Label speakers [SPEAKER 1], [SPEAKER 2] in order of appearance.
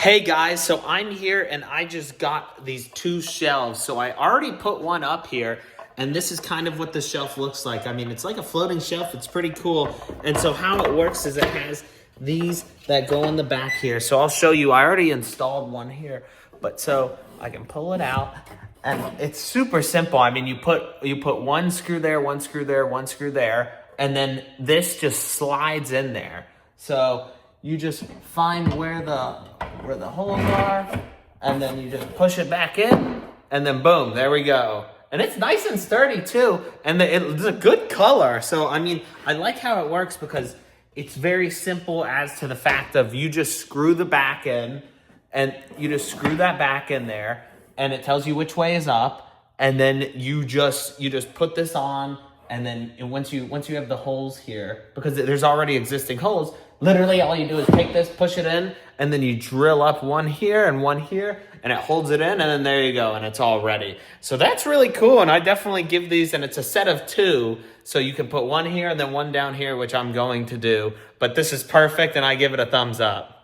[SPEAKER 1] Hey guys, so I'm here and I just got these two shelves. So I already put one up here and this is kind of what the shelf looks like. I mean, it's like a floating shelf. It's pretty cool. And so how it works is it has these that go in the back here. So I'll show you. I already installed one here, but so I can pull it out and it's super simple. I mean, you put one screw there, one screw there, one screw there, and then this just slides in there. So you just find where the holes are, and then you just push it back in, and then boom, there we go. And it's nice and sturdy too, and it's a good color. So I mean, I like how it works because it's very simple as to the fact of you just screw the back in, and you just screw that back in there, and it tells you which way is up, and then you just put this on. And then once you have the holes here, because there's already existing holes, literally all you do is take this, push it in, and then you drill up one here, and it holds it in, and then there you go, and it's all ready. So that's really cool, and I definitely give these, and it's a set of two, so you can put one here and then one down here, which I'm going to do. But this is perfect, and I give it a thumbs up.